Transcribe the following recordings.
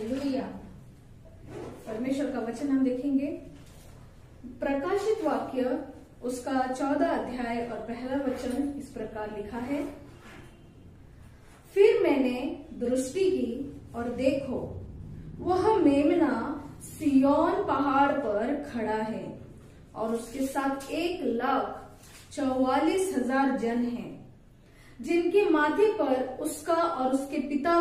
Hallelujah. परमेश्वर का वचन हम देखेंगे। प्रकाशित वाक्य उसका 14 अध्याय और पहला वचन इस प्रकार लिखा है। फिर मैंने दृष्टि की और देखो, वह मेमना सिय्योन पहाड़ पर खड़ा है और उसके साथ 1,44,000 जन हैं, जिनके माथे पर उसका और उसके पिता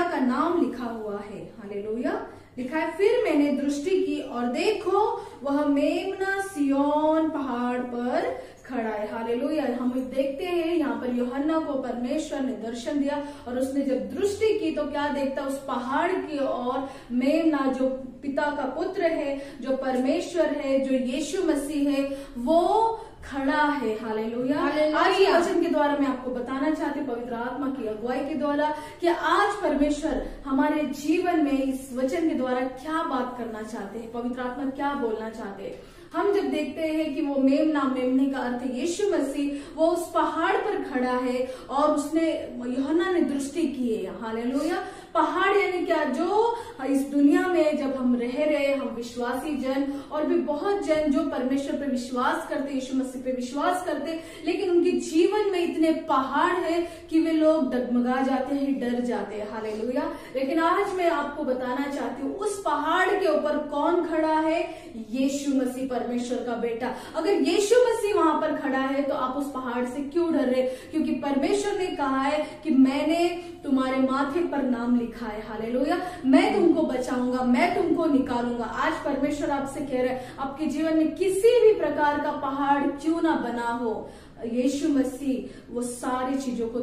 का नाम लिखा हुआ है। हालेलुया। लिखा है, फिर मैंने दृष्टि की और देखो, वह मेमना सिय्योन पहाड़ पर खड़ा है। हालेलुया। हम देखते हैं यहाँ पर यूहन्ना को परमेश्वर ने दर्शन दिया और उसने जब दृष्टि की तो क्या देखता, उस पहाड़ की ओर मेमना जो पिता का पुत्र है, जो परमेश्वर है, जो यीशु मसीह है, वो खड़ा है। हालेलुया। आज के वचन के द्वारा मैं आपको बताना चाहती हूँ, पवित्र आत्मा की अगुवाई के द्वारा, कि आज परमेश्वर हमारे जीवन में इस वचन के द्वारा क्या बात करना चाहते हैं, पवित्र आत्मा क्या बोलना चाहते हैं। हम जब देखते हैं कि वो मेमना, मेमने का अर्थ है यीशु मसीह, वो उस पहाड़ पर खड़ा है और उसने, यूहन्ना ने दृष्टि की है। हालेलुया। पहाड़ यानी क्या, जो इस दुनिया में जब हम रह रहे, हम विश्वासी जन और भी बहुत जन जो परमेश्वर पे विश्वास करते, यीशु मसीह पे विश्वास करते, लेकिन उनके जीवन में इतने पहाड़ है कि वे लोग डगमगा जाते हैं, डर जाते हैं। हालेलुया। लेकिन आज मैं आपको बताना चाहती हूँ, उस पहाड़ के ऊपर कौन खड़ा है? यीशु मसीह, परमेश्वर का बेटा। अगर यीशु मसीह वहां पर खड़ा है तो आप उस पहाड़ से क्यों डर रहे? क्योंकि परमेश्वर ने कहा है कि मैंने तुम्हारे माथे पर नाम लिखा है। हालेलुया। मैं तुमको बचाऊंगा, मैं तुमको निकालूंगा। आज परमेश्वर आपसे कह रहा है, आपके जीवन में किसी भी प्रकार का पहाड़ क्यों ना बना हो, यीशु मसीह वो सारी चीजों को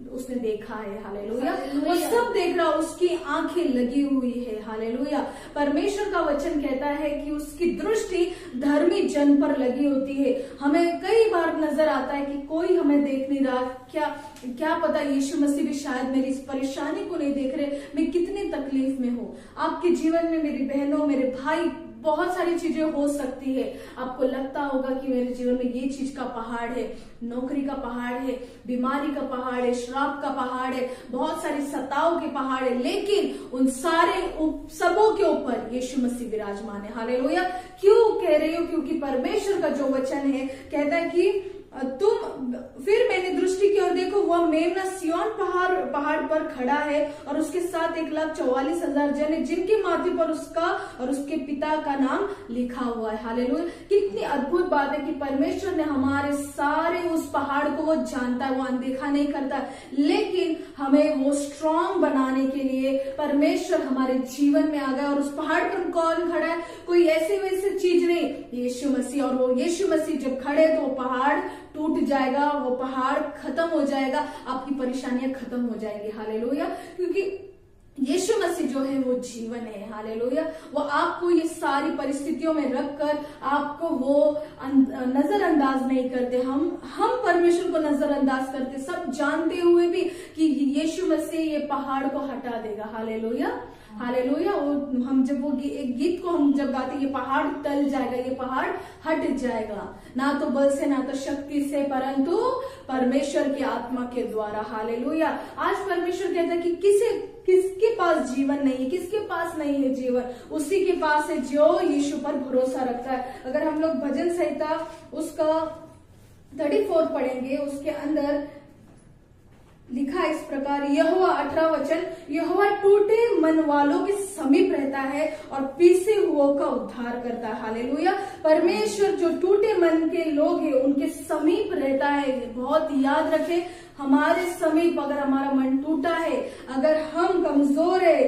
उसने देखा है। हालेलुया। वो सब देख रहा, उसकी आंखें लगी हुई है। हालेलुया। परमेश्वर का वचन कहता है कि उसकी दृष्टि धर्मी जन पर लगी होती है। हमें कई बार नजर आता है कि कोई हमें देख नहीं रहा, क्या पता यीशु मसीह भी शायद मेरी इस परेशानी को नहीं देख रहे, मैं कितनी तकलीफ में हूँ। आपके जीवन में मेरी बहनों, मेरे भाई, बहुत सारी चीजें हो सकती है। आपको लगता होगा कि मेरे जीवन में ये चीज का पहाड़ है, नौकरी का पहाड़ है, बीमारी का पहाड़ है, श्राप का पहाड़ है, बहुत सारी सताओं के पहाड़ है, लेकिन उन सारे सबों के ऊपर यीशु मसीह विराजमान है। हालेलुया। क्यों कह रही हो? क्योंकि परमेश्वर का जो वचन है कहता है कि फिर मैंने दृष्टि की और देखो, वह मेमना सिय्योन पहाड़ पर खड़ा है और उसके साथ 1,44,000 जन है, जिनके माथे पर उसका और उसके पिता का नाम लिखा हुआ है। हालेलुया। कितनी अद्भुत बात है कि परमेश्वर ने हमारे सारे उस पहाड़ को वो जानता है, वो अनदेखा नहीं करता, लेकिन हमें वो स्ट्रांग बनाने के लिए परमेश्वर हमारे जीवन में आ गया। और उस पहाड़ पर कौन खड़ा है? कोई ऐसे वैसे चीज नहीं, यीशु मसीह। और वो यीशु मसीह जब खड़े तो वो पहाड़ टूट जाएगा, वो पहाड़ खत्म हो जाएगा, आपकी परेशानियां खत्म हो जाएंगी। हालेलुया। क्योंकि यीशु मसीह जो है वो जीवन है। हालेलुया। वो आपको ये सारी परिस्थितियों में रखकर आपको वो नजरअंदाज नहीं करते। हम परमेश्वर को नजरअंदाज करते, सब जानते हुए भी कि यीशु मसीह ये पहाड़ को हटा देगा। हालेलुया। हालेलुया। हम जब वो एक गीत को हम जब गाते, ये पहाड़ टल जाएगा, ये पहाड़ हट जाएगा, ना तो बल से ना तो शक्ति से, परंतु परमेश्वर की आत्मा के द्वारा। हालेलुया। आज परमेश्वर कहता है कि किसके पास जीवन नहीं है, किसके पास नहीं है जीवन, उसी के पास है जो यीशु पर भरोसा रखता है। अगर हम लोग भजन संहिता उसका 34 पढ़ेंगे, उसके अंदर लिखा इस प्रकार, यहोवा 18 वचन, यहोवा टूटे मन वालों के समीप रहता है और पीसे हुओं का उद्धार करता है। हालेलुया। परमेश्वर जो टूटे मन के लोग हैं उनके समीप रहता है। बहुत याद रखें, हमारे समीप अगर हमारा मन टूटा है, अगर हम कमजोर है,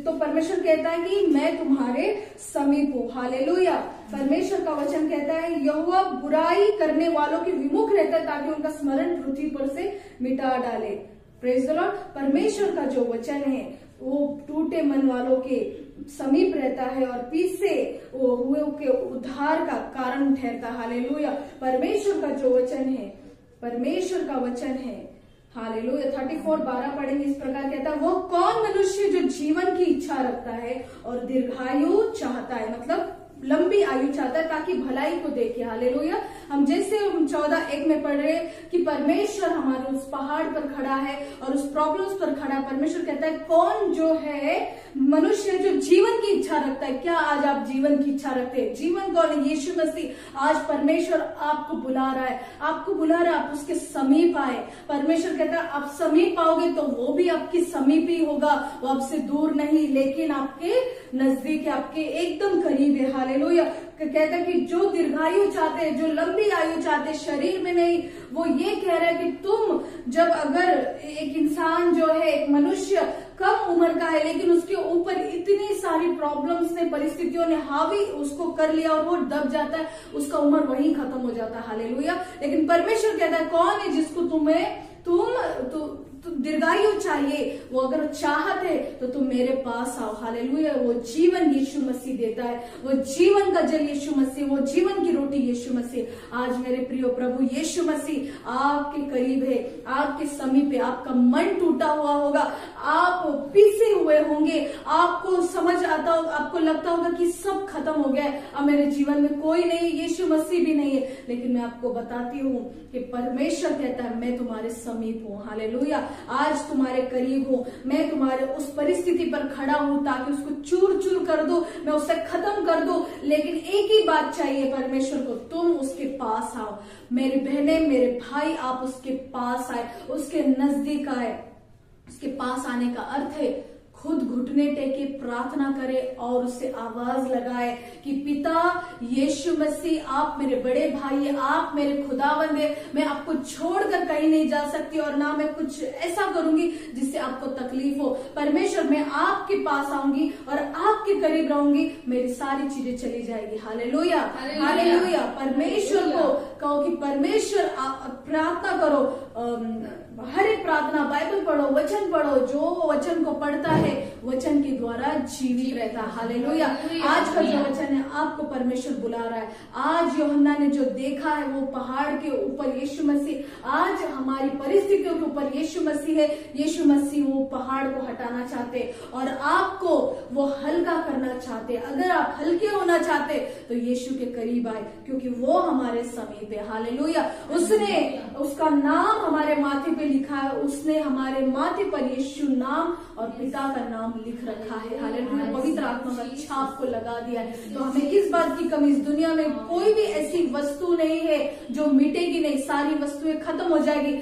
तो परमेश्वर कहता है कि मैं तुम्हारे समीप हूँ। हालेलुया। परमेश्वर का वचन कहता है, यहोवा बुराई करने वालों के विमुख रहता है ताकि उनका स्मरण पृथ्वी पर से मिटा डाले। Praise the Lord. परमेश्वर का जो वचन है वो टूटे मन वालों के समीप रहता है और पीछे हुए के उद्धार का कारण ठहरता। हालेलुया। परमेश्वर का जो वचन है, परमेश्वर का वचन है। हालेलुया। 34:12 पढ़ेंगे, इस प्रकार कहता है, वो कौन मनुष्य जो जीवन की इच्छा रखता है और दीर्घायु चाहता है, मतलब लंबी आयु चाहता है ताकि भलाई को देखे। हालेलुया। हम जैसे 14:1 में पढ़ रहे कि परमेश्वर हमारे उस पहाड़ पर खड़ा है और उस प्रॉब्लम्स पर खड़ा है। परमेश्वर कहता है कौन जो है मनुष्य जो जीवन की इच्छा रखता है। क्या आज आप जीवन की इच्छा रखते हैं? जीवन कौन है? यीशु मसीह। आज परमेश्वर आपको बुला रहा है, आपको बुला रहा है, आप उसके समीप आए। परमेश्वर कहता है आप समीप आओगे तो वो भी आपके समीप ही होगा, वो आपसे दूर नहीं लेकिन आपके नजदीक है, आपके एकदम करीब है। हालेलुया। कहता है कि जो दीर्घायु चाहते हैं, जो लंबी आयु चाहते हैं, शरीर में नहीं, वो ये कह रहा है कि तुम जब अगर एक इंसान जो है, एक मनुष्य कम उम्र का है लेकिन उसके ऊपर इतनी सारी प्रॉब्लम्स ने, परिस्थितियों ने हावी उसको कर लिया और वो दब जाता है, उसका उम्र वहीं खत्म हो जाता है। हालेलुया। लेकिन परमेश्वर कहता है कौन है जिसको तुम दीर्घायु चाहिए, वो अगर चाहत है तो तुम मेरे पास आओ। हालेलुया। वो जीवन यीशु मसीह देता है, वो जीवन का जल यीशु मसीह, वो जीवन की रोटी यीशु मसीह। आज मेरे प्रिय प्रभु यीशु मसीह आपके करीब है, आपके समीप है। आपका मन टूटा हुआ होगा, आप पीसे हुए होंगे, आपको समझ आता होगा, आपको लगता होगा कि सब खत्म हो गया है, अब मेरे जीवन में कोई नहीं, यीशु मसीह भी नहीं है। लेकिन मैं आपको बताती हूँ कि परमेश्वर कहता है मैं तुम्हारे समीप हूँ। हालेलुया। आज तुम्हारे करीब हूँ, मैं तुम्हारे उस परिस्थिति पर खड़ा हूँ ताकि उसको चूर चूर कर दो, मैं उसे खत्म कर दो। लेकिन एक ही बात चाहिए परमेश्वर को, तुम उसके पास आओ। मेरी बहनें, मेरे भाई, आप उसके पास आए, उसके नजदीक आए। उसके पास आने का अर्थ है खुद घुटने टेके प्रार्थना करे और उससे आवाज लगाए कि पिता यीशु मसीह, आप मेरे बड़े भाई है, आप मेरे खुदावंद है, मैं आपको छोड़कर कहीं नहीं जा सकती और ना मैं कुछ ऐसा करूंगी जिससे आपको तकलीफ हो। परमेश्वर, मैं आपके पास आऊंगी और आपके करीब रहूंगी, मेरी सारी चीजें चली जाएगी। हालेलुया। हालेलुया। परमेश्वर को कहो कि परमेश्वर, प्रार्थना करो, हर एक प्रार्थना, बाइबल पढ़ो, वचन पढ़ो, जो वचन को पढ़ता है वचन के द्वारा जीवित रहता है। हालेलुया। आज का जो वचन है आपको परमेश्वर बुला रहा है। आज यूहन्ना ने जो देखा है वो पहाड़ के ऊपर यीशु मसीह, आज हमारी परिस्थितियों के ऊपर यीशु मसीह है। यीशु मसीह वो पहाड़ को हटाना चाहते और आपको वो हल्का करना चाहते। अगर आप हल्के होना चाहते तो यीशु के करीब आए क्योंकि वो हमारे समीप है। हालेलुया। उसने, उसका नाम हमारे माथे पे लिखा है, उसने हमारे माथे पर यीशु नाम और पिता का नाम लिख रखा है। हालेलुया। पवित्र आत्मा का छाप को लगा दिया है। तो हमें किस बात की कमी? इस दुनिया में कोई भी ऐसी वस्तु नहीं है जो मिटेगी नहीं, सारी वस्तुएं खत्म हो जाएगी,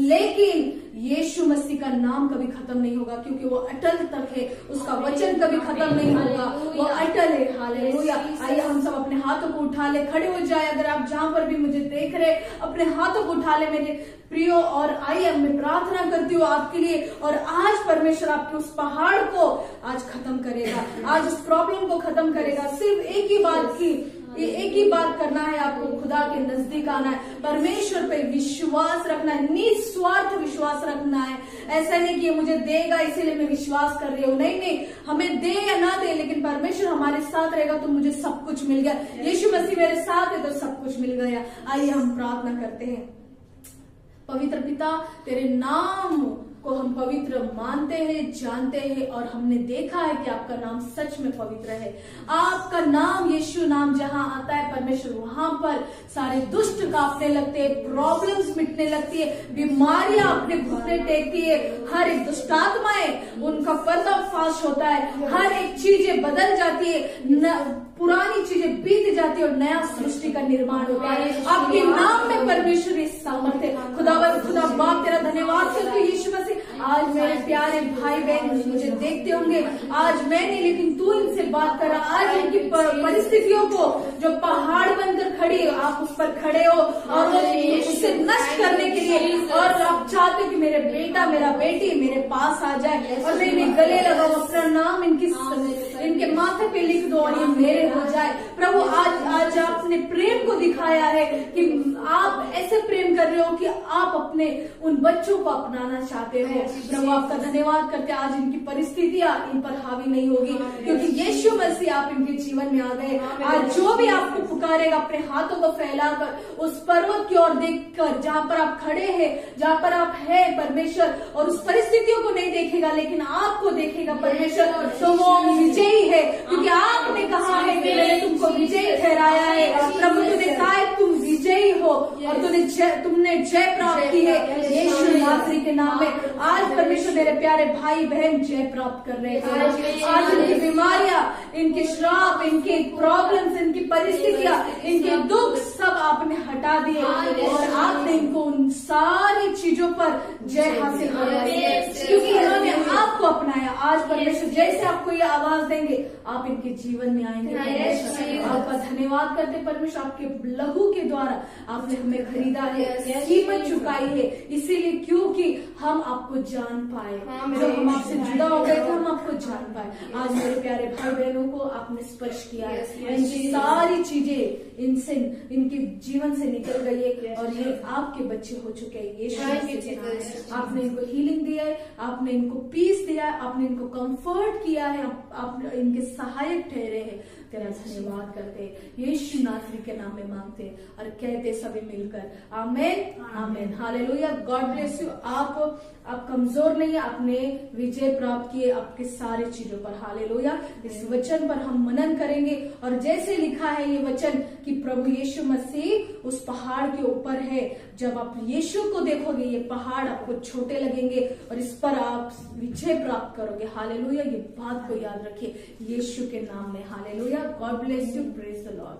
लेकिन यीशु मसीह का नाम कभी खत्म नहीं होगा क्योंकि वो अटल तक है, उसका वचन कभी खत्म नहीं होगा, वो अटल है। हालेलुया। आइए हम सब अपने हाथों को उठा ले, खड़े हो जाए। अगर आप जहां पर भी मुझे देख रहे, अपने हाथों को उठा ले मेरे प्रियो, और आइए मैं प्रार्थना करती हूँ आपके लिए। और आज परमेश्वर आपके उस पहाड़ को आज खत्म करेगा, आज उस प्रॉब्लम को खत्म करेगा। सिर्फ एक ही बात करना है आपको, खुदा के नजदीक आना है, परमेश्वर पे विश्वास रखना है, निस्वार्थ विश्वास रखना है। ऐसा नहीं कि मुझे देगा इसीलिए मैं विश्वास कर रही हूँ, नहीं, हमें दे या ना दे, लेकिन परमेश्वर हमारे साथ रहेगा तो मुझे सब कुछ मिल गया। यीशु मसीह मेरे साथ है तो सब कुछ मिल गया। आइए हम प्रार्थना करते हैं। पवित्र पिता, तेरे नाम को हम पवित्र मानते हैं, जानते हैं, और हमने देखा है कि आपका नाम सच में पवित्र है। आपका नाम, यीशु नाम जहां आता है परमेश्वर, वहां पर सारे दुष्ट कांपने लगते हैं, प्रॉब्लम्स मिटने लगती है, बीमारियां अपने घुटने टेकती है, हर एक दुष्टात्माएं उनका पर्दाफाश होता है, हर एक चीजें बदल जाती है, पुरानी चीजें बीत जाती है और नया सृष्टि का निर्माण होता है। आपके नाम में परमेश्वर इस सामर्थ्य है। खुदा बाप तेरा धन्यवाद करते यीशु मसीह। आज मेरे प्यारे भाई बहन मुझे देखते होंगे, आज मैं नहीं लेकिन तू इनसे बात कर रहा। आज इनकी परिस्थितियों को जो पहाड़ बनकर खड़ी है, आप उस पर खड़े हो और उसे नष्ट करने के लिए, और आप चाहते हो कि मेरे बेटा, मेरा बेटी मेरे पास आ जाए और मैं इन्हें गले लगाऊं, अपना नाम इनके माथे पे लिख दो और ये मेरे हो जाए। प्रभु आज आपने प्रेम को दिखाया है कि आप ऐसे प्रेम कर रहे हो कि आप अपने उन बच्चों को अपनाना चाहते हो। प्रभु आपका धन्यवाद करते, आज इनकी परिस्थितियां इन पर हावी नहीं होगी क्योंकि यीशु मसीह आप इनके जीवन में आ गए। आज जो भी आपको पुकारेगा अपने हाथों को फैलाकर उस पर्वत की ओर देखकर, जहां पर आप खड़े हैं, जहां पर आप है परमेश्वर, और उस परिस्थितियों को नहीं देखेगा देखेगा लेकिन आपको देखेगा परमेश्वर, तो वो विजयी है, क्योंकि आपने कहा है कि मैंने तुमको विजयी ठहराया है। प्रभु तूने कहा है तुम विजयी हो और तुमने जय प्राप्त की है यीशु नासरी के नाम में। आज परमेश्वर मेरे प्यारे भाई बहन जय प्राप्त कर रहे हैं। आज इनकी बीमारियां, इनके श्राप, इनके प्रॉब्लम्स, इनकी परिस्थितियां, इनके दुख सब आपने हटा दिए और आपने इनको उन सारी चीजों पर जय हासिल करवाई, क्योंकि इन्होंने आपको अपनाया। आज परमेश्वर जैसे आपको ये आवाज देंगे आप इनके जीवन में आएंगे। आपका धन्यवाद करते परमेश्वर, आपके लहू के द्वारा आपने हमें खरीदा है, कीमत चुकाई है, इसीलिए क्योंकि हम आपको जान पाए। जब हम आपसे जुड़ा हो गए तो हम आपको जान पाए। आज मेरे प्यारे भाई बहनों को आपने स्पर्श किया है, इनकी सारी चीजें इनसे, इनके जीवन से निकल गई है और ये आपके बच्चे हो चुके हैं। ये आपने इनको हीलिंग दिया है, आपने इनको पीस दिया है, आपने इनको कंफर्ट किया है, आपने इनके सहायक ठहरे हैं। तेरा धन्यवाद करते यीशु नासरी के नाम में मांगते और कहते सभी मिलकर amen amen hallelujah. God bless you. आप कमजोर नहीं है, आपने विजय प्राप्त किए आपके सारे चीजों पर। हालेलुया। इस वचन पर हम मनन करेंगे और जैसे लिखा है ये वचन कि प्रभु यीशु मसीह उस पहाड़ के ऊपर है। जब आप यीशु को देखोगे ये पहाड़ आपको छोटे लगेंगे और इस पर आप विजय प्राप्त करोगे। हालेलुया। ये बात को याद रखिए यीशु के नाम में। Hallelujah. God bless you. Praise the Lord.